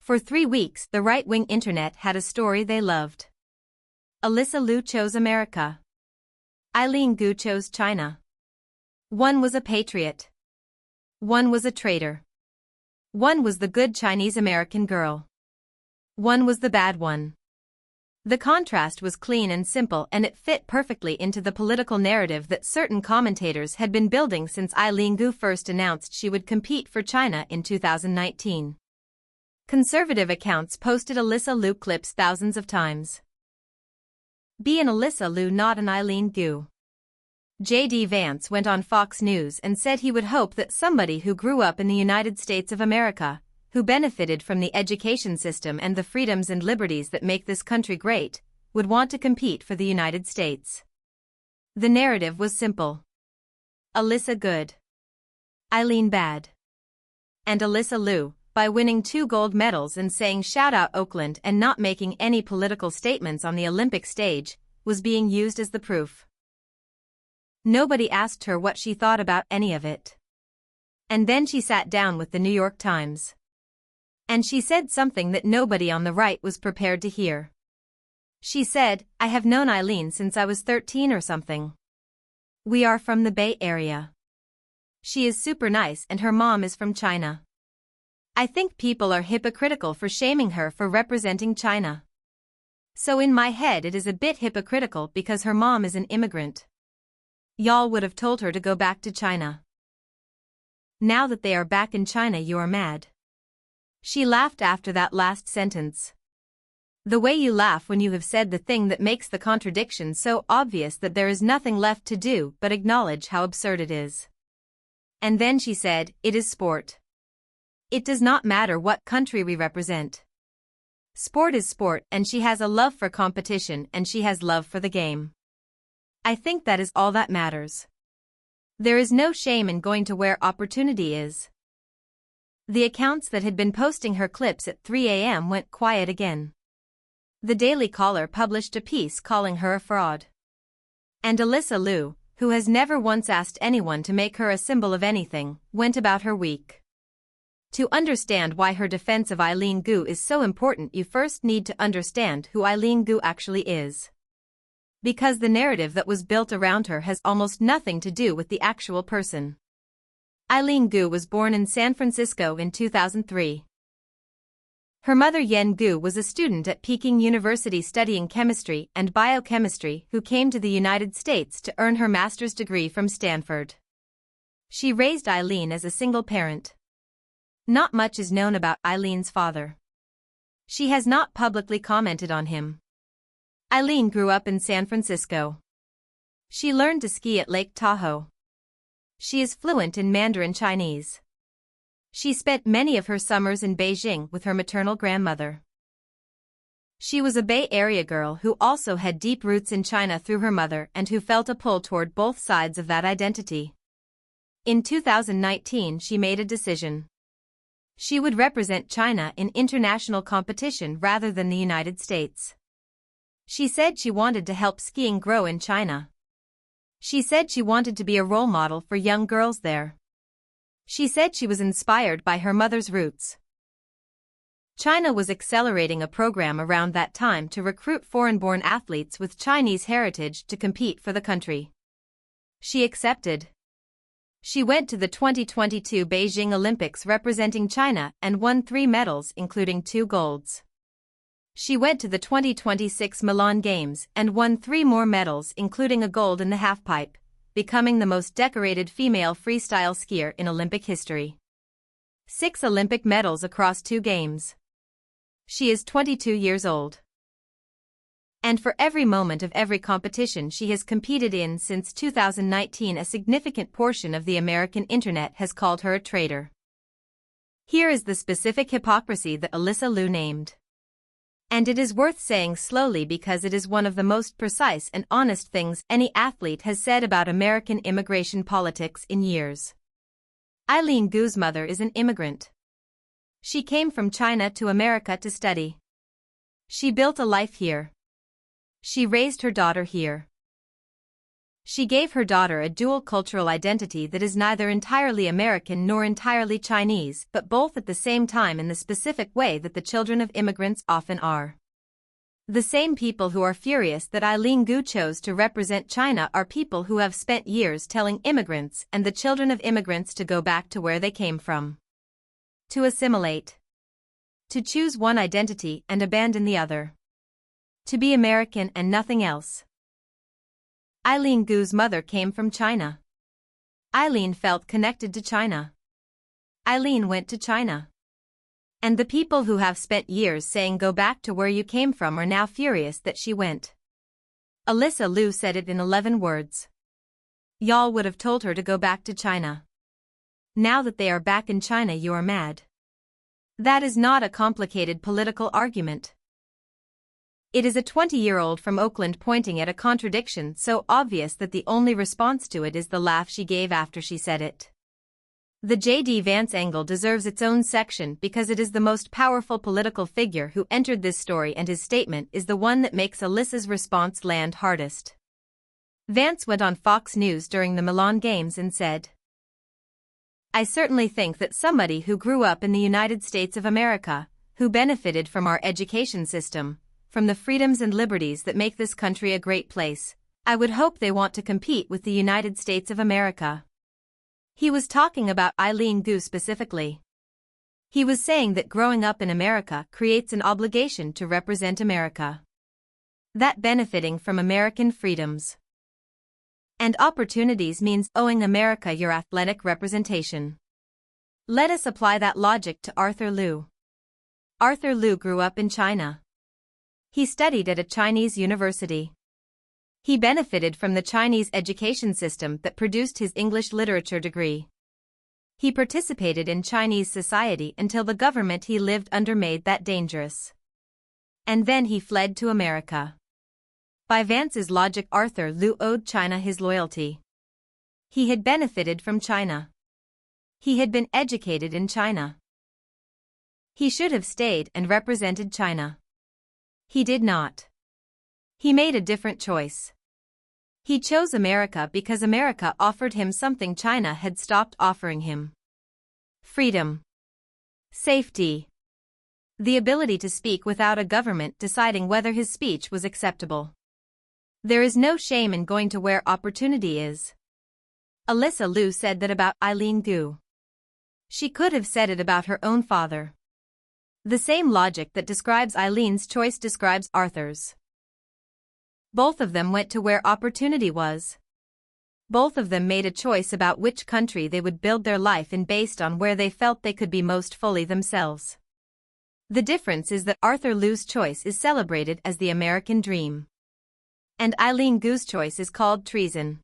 For 3 weeks, the right-wing internet had a story they loved. Alysa Liu chose America. Eileen Gu chose China. One was a patriot. One was a traitor. One was the good Chinese-American girl. One was the bad one. The contrast was clean and simple, and it fit perfectly into the political narrative that certain commentators had been building since Eileen Gu first announced she would compete for China in 2019. Conservative accounts posted Alysa Liu clips thousands of times. Be an Alysa Liu, not an Eileen Gu. J.D. Vance went on Fox News and said he would hope that somebody who grew up in the United States of America, who benefited from the education system and the freedoms and liberties that make this country great, would want to compete for the United States. The narrative was simple. Alysa good. Eileen bad. And Alysa Liu, by winning 2 gold medals and saying "shout out Oakland" and not making any political statements on the Olympic stage, was being used as the proof. Nobody asked her what she thought about any of it. And then she sat down with the New York Times. And she said something that nobody on the right was prepared to hear. She said, "I have known Eileen since I was 13 or something. We are from the Bay Area. She is super nice and her mom is from China. I think people are hypocritical for shaming her for representing China. So in my head it is a bit hypocritical because her mom is an immigrant. Y'all would have told her to go back to China. Now that they are back in China, you are mad." She laughed after that last sentence. The way you laugh when you have said the thing that makes the contradiction so obvious that there is nothing left to do but acknowledge how absurd it is. And then she said, "It is sport. It does not matter what country we represent. Sport is sport, and she has a love for competition and she has love for the game. I think that is all that matters. There is no shame in going to where opportunity is." The accounts that had been posting her clips at 3 a.m. went quiet again. The Daily Caller published a piece calling her a fraud. And Alysa Liu, who has never once asked anyone to make her a symbol of anything, went about her week. To understand why her defense of Eileen Gu is so important, you first need to understand who Eileen Gu actually is. Because the narrative that was built around her has almost nothing to do with the actual person. Eileen Gu was born in San Francisco in 2003. Her mother Yen Gu was a student at Peking University studying chemistry and biochemistry who came to the United States to earn her master's degree from Stanford. She raised Eileen as a single parent. Not much is known about Eileen's father. She has not publicly commented on him. Eileen grew up in San Francisco. She learned to ski at Lake Tahoe. She is fluent in Mandarin Chinese. She spent many of her summers in Beijing with her maternal grandmother. She was a Bay Area girl who also had deep roots in China through her mother and who felt a pull toward both sides of that identity. In 2019, she made a decision. She would represent China in international competition rather than the United States. She said she wanted to help skiing grow in China. She said she wanted to be a role model for young girls there. She said she was inspired by her mother's roots. China was accelerating a program around that time to recruit foreign-born athletes with Chinese heritage to compete for the country. She accepted. She went to the 2022 Beijing Olympics representing China and won 3 medals including 2 golds. She went to the 2026 Milan Games and won 3 more medals including a gold in the halfpipe, becoming the most decorated female freestyle skier in Olympic history. 6 Olympic medals across 2 games. She is 22 years old. And for every moment of every competition she has competed in since 2019, a significant portion of the American internet has called her a traitor. Here is the specific hypocrisy that Alysa Liu named. And it is worth saying slowly because it is one of the most precise and honest things any athlete has said about American immigration politics in years. Eileen Gu's mother is an immigrant. She came from China to America to study. She built a life here. She raised her daughter here. She gave her daughter a dual cultural identity that is neither entirely American nor entirely Chinese, but both at the same time in the specific way that the children of immigrants often are. The same people who are furious that Eileen Gu chose to represent China are people who have spent years telling immigrants and the children of immigrants to go back to where they came from. To assimilate. To choose one identity and abandon the other. To be American and nothing else. Eileen Gu's mother came from China. Eileen felt connected to China. Eileen went to China. And the people who have spent years saying go back to where you came from are now furious that she went. Alysa Liu said it in 11 words. Y'all would have told her to go back to China. Now that they are back in China, you are mad. That is not a complicated political argument. It is a 20-year-old from Oakland pointing at a contradiction so obvious that the only response to it is the laugh she gave after she said it. The J.D. Vance angle deserves its own section because it is the most powerful political figure who entered this story, and his statement is the one that makes Alyssa's response land hardest. Vance went on Fox News during the Milan Games and said, I certainly think that somebody who grew up in the United States of America, who benefited from our education system, from the freedoms and liberties that make this country a great place, I would hope they want to compete with the United States of America. He was talking about Eileen Gu specifically. He was saying that growing up in America creates an obligation to represent America. That benefiting from American freedoms and opportunities means owing America your athletic representation. Let us apply that logic to Arthur Liu. Arthur Liu grew up in China. He studied at a Chinese university. He benefited from the Chinese education system that produced his English literature degree. He participated in Chinese society until the government he lived under made that dangerous. And then he fled to America. By Vance's logic, Arthur Liu owed China his loyalty. He had benefited from China. He had been educated in China. He should have stayed and represented China. He did not. He made a different choice. He chose America because America offered him something China had stopped offering him. Freedom. Safety. The ability to speak without a government deciding whether his speech was acceptable. There is no shame in going to where opportunity is. Alysa Liu said that about Eileen Gu. She could have said it about her own father. The same logic that describes Eileen's choice describes Arthur's. Both of them went to where opportunity was. Both of them made a choice about which country they would build their life in based on where they felt they could be most fully themselves. The difference is that Arthur Liu's choice is celebrated as the American dream. And Eileen Gu's choice is called treason.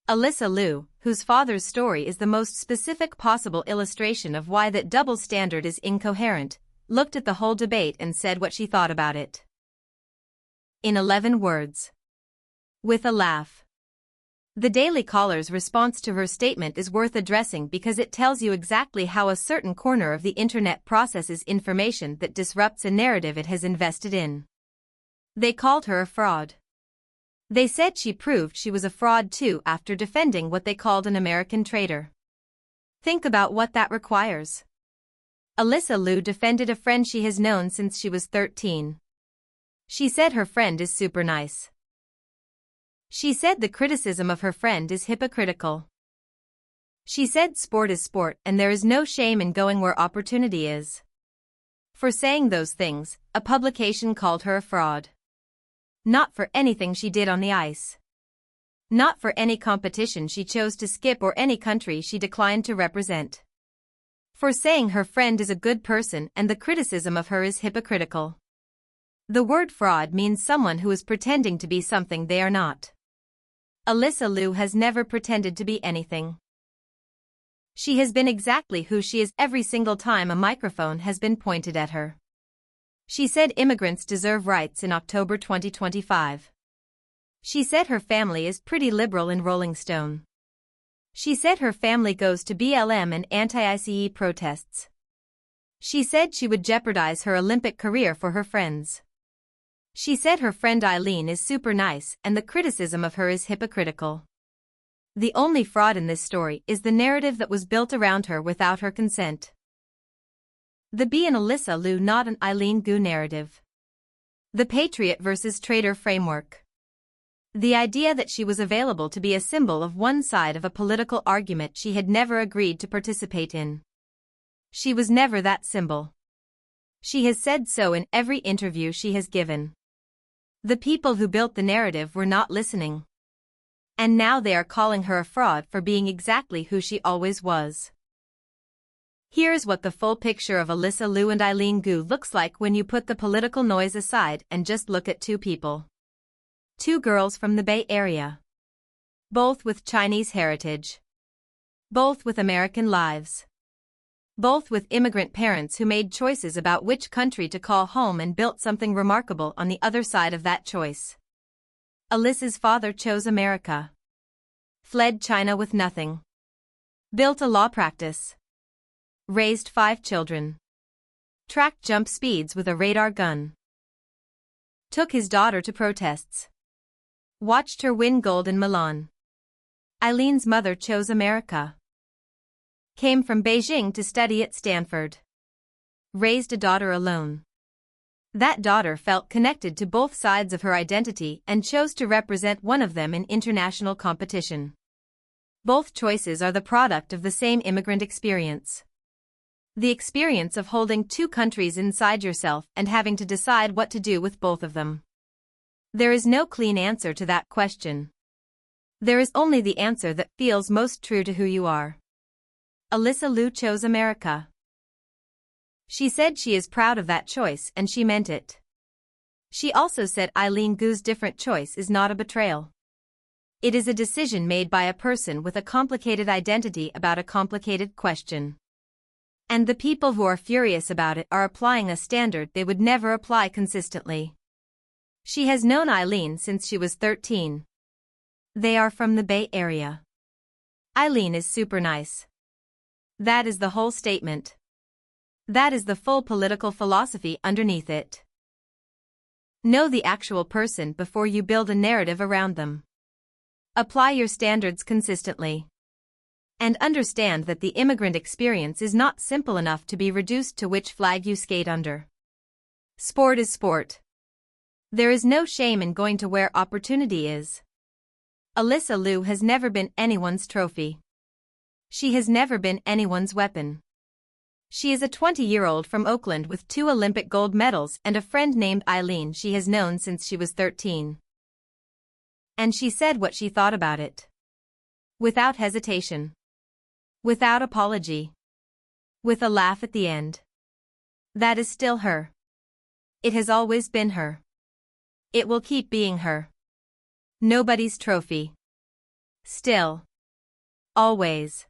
Alysa Liu, whose father's story is the most specific possible illustration of why that double standard is incoherent, looked at the whole debate and said what she thought about it. In 11 words. With a laugh. The Daily Caller's response to her statement is worth addressing because it tells you exactly how a certain corner of the internet processes information that disrupts a narrative it has invested in. They called her a fraud. They said she proved she was a fraud too after defending what they called an American traitor. Think about what that requires. Alysa Liu defended a friend she has known since she was 13. She said her friend is super nice. She said the criticism of her friend is hypocritical. She said sport is sport and there is no shame in going where opportunity is. For saying those things, a publication called her a fraud. Not for anything she did on the ice. Not for any competition she chose to skip or any country she declined to represent. For saying her friend is a good person and the criticism of her is hypocritical. The word fraud means someone who is pretending to be something they are not. Alysa Liu has never pretended to be anything. She has been exactly who she is every single time a microphone has been pointed at her. She said immigrants deserve rights in October 2025. She said her family is pretty liberal in Rolling Stone. She said her family goes to BLM and anti-ICE protests. She said she would jeopardize her Olympic career for her friends. She said her friend Eileen is super nice and the criticism of her is hypocritical. The only fraud in this story is the narrative that was built around her without her consent. The Be an Alysa Liu, not an Eileen Gu narrative. The patriot versus traitor framework. The idea that she was available to be a symbol of one side of a political argument she had never agreed to participate in. She was never that symbol. She has said so in every interview she has given. The people who built the narrative were not listening. And now they are calling her a fraud for being exactly who she always was. Here's what the full picture of Alysa Liu and Eileen Gu looks like when you put the political noise aside and just look at two people. Two girls from the Bay Area. Both with Chinese heritage. Both with American lives. Both with immigrant parents who made choices about which country to call home and built something remarkable on the other side of that choice. Alysa's father chose America. Fled China with nothing. Built a law practice. Raised 5 children. Tracked jump speeds with a radar gun. Took his daughter to protests. Watched her win gold in Milan. Eileen's mother chose America. Came from Beijing to study at Stanford. Raised a daughter alone. That daughter felt connected to both sides of her identity and chose to represent one of them in international competition. Both choices are the product of the same immigrant experience. The experience of holding two countries inside yourself and having to decide what to do with both of them. There is no clean answer to that question. There is only the answer that feels most true to who you are. Alysa Liu chose America. She said she is proud of that choice and she meant it. She also said Eileen Gu's different choice is not a betrayal. It is a decision made by a person with a complicated identity about a complicated question. And the people who are furious about it are applying a standard they would never apply consistently. She has known Eileen since she was 13. They are from the Bay Area. Eileen is super nice. That is the whole statement. That is the full political philosophy underneath it. Know the actual person before you build a narrative around them. Apply your standards consistently. And understand that the immigrant experience is not simple enough to be reduced to which flag you skate under. Sport is sport. There is no shame in going to where opportunity is. Alysa Liu has never been anyone's trophy. She has never been anyone's weapon. She is a 20-year-old from Oakland with 2 Olympic gold medals and a friend named Eileen she has known since she was 13. And she said what she thought about it. Without hesitation. Without apology. With a laugh at the end. That is still her. It has always been her. It will keep being her. Nobody's trophy. Still. Always.